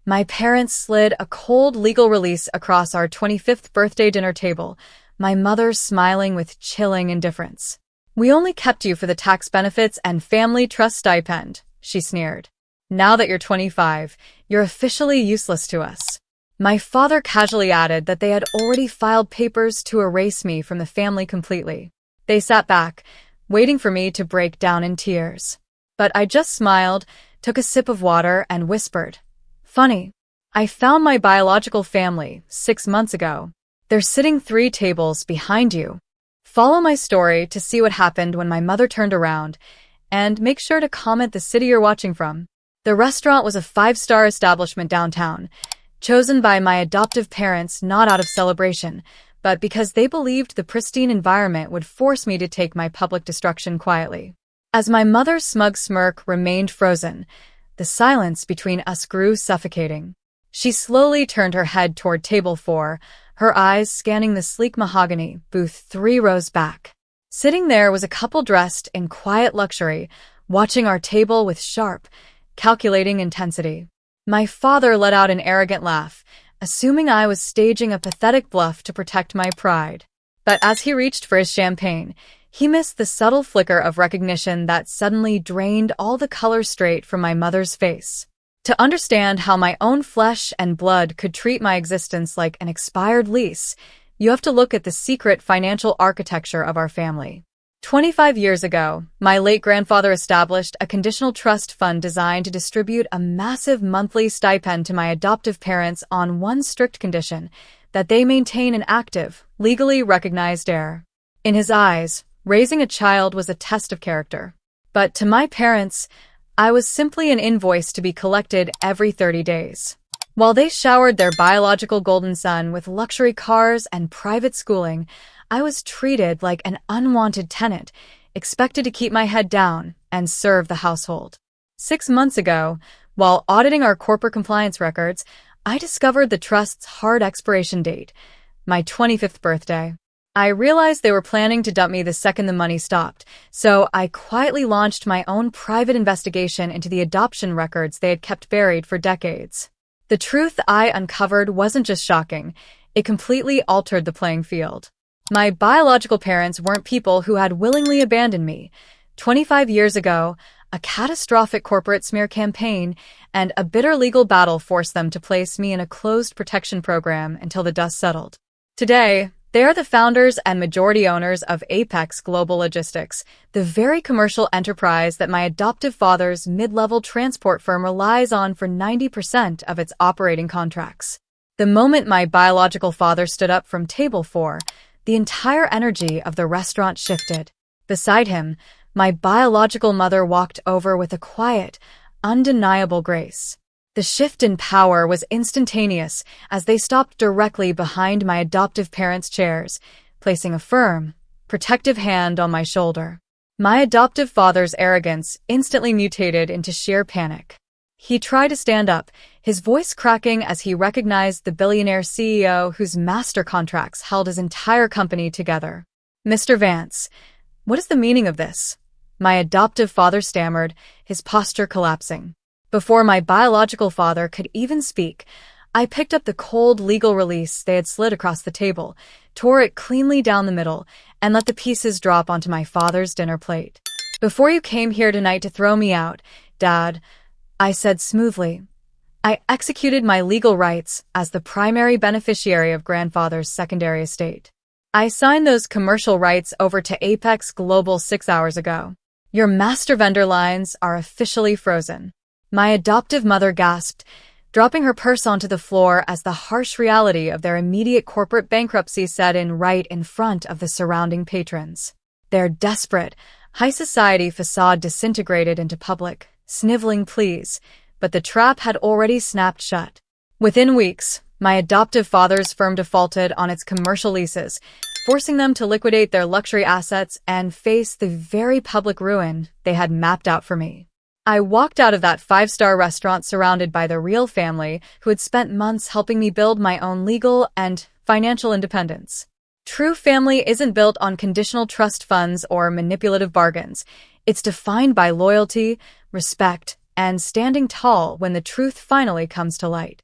My parents slid a cold legal release across our 25th birthday dinner table, my mother smiling with chilling indifference. "We only kept you for the tax benefits and family trust stipend," she sneered. "Now that you're 25, you're officially useless to us." My father casually added that they had already filed papers to erase me from the family completely. They sat back, waiting for me to break down in tears. But I just smiled, took a sip of water, and whispered, "Funny. I found my biological family 6 months ago. They're sitting 3 tables behind you." Follow my story to see what happened when my mother turned around, and make sure to comment the city you're watching from. The restaurant was a 5-star establishment downtown, chosen by my adoptive parents not out of celebration, but because they believed the pristine environment would force me to take my public destruction quietly. As my mother's smug smirk remained frozen, the silence between us grew suffocating. She slowly turned her head toward table 4, her eyes scanning the sleek mahogany booth 3 rows back. Sitting there was a couple dressed in quiet luxury, watching our table with sharp, calculating intensity. My father let out an arrogant laugh, assuming I was staging a pathetic bluff to protect my pride. But as he reached for his champagne, he missed the subtle flicker of recognition that suddenly drained all the color straight from my mother's face. To understand how my own flesh and blood could treat my existence like an expired lease, you have to look at the secret financial architecture of our family. 25 years ago, my late grandfather established a conditional trust fund designed to distribute a massive monthly stipend to my adoptive parents on one strict condition: that they maintain an active, legally recognized heir. In his eyes, raising a child was a test of character. But to my parents, I was simply an invoice to be collected every 30 days. While they showered their biological golden son with luxury cars and private schooling, I was treated like an unwanted tenant, expected to keep my head down and serve the household. 6 months ago, while auditing our corporate compliance records, I discovered the trust's hard expiration date, my 25th birthday. I realized they were planning to dump me the second the money stopped, so I quietly launched my own private investigation into the adoption records they had kept buried for decades. The truth I uncovered wasn't just shocking, it completely altered the playing field. My biological parents weren't people who had willingly abandoned me. 25 years ago, a catastrophic corporate smear campaign and a bitter legal battle forced them to place me in a closed protection program until the dust settled. Today, they are the founders and majority owners of Apex Global Logistics, the very commercial enterprise that my adoptive father's mid-level transport firm relies on for 90% of its operating contracts. The moment my biological father stood up from table 4, the entire energy of the restaurant shifted. Beside him, my biological mother walked over with a quiet, undeniable grace. The shift in power was instantaneous as they stopped directly behind my adoptive parents' chairs, placing a firm, protective hand on my shoulder. My adoptive father's arrogance instantly mutated into sheer panic. He tried to stand up, his voice cracking as he recognized the billionaire CEO whose master contracts held his entire company together. "Mr. Vance, what is the meaning of this?" My adoptive father stammered, his posture collapsing. Before my biological father could even speak, I picked up the cold legal release they had slid across the table, tore it cleanly down the middle, and let the pieces drop onto my father's dinner plate. "Before you came here tonight to throw me out, Dad," I said smoothly, "I executed my legal rights as the primary beneficiary of grandfather's secondary estate. I signed those commercial rights over to Apex Global 6 hours ago. Your master vendor lines are officially frozen." My adoptive mother gasped, dropping her purse onto the floor as the harsh reality of their immediate corporate bankruptcy set in right in front of the surrounding patrons. Their desperate, high society facade disintegrated into public, sniveling pleas, but the trap had already snapped shut. Within weeks, my adoptive father's firm defaulted on its commercial leases, forcing them to liquidate their luxury assets and face the very public ruin they had mapped out for me. I walked out of that 5-star restaurant surrounded by the real family who had spent months helping me build my own legal and financial independence. True family isn't built on conditional trust funds or manipulative bargains. It's defined by loyalty, respect, and standing tall when the truth finally comes to light.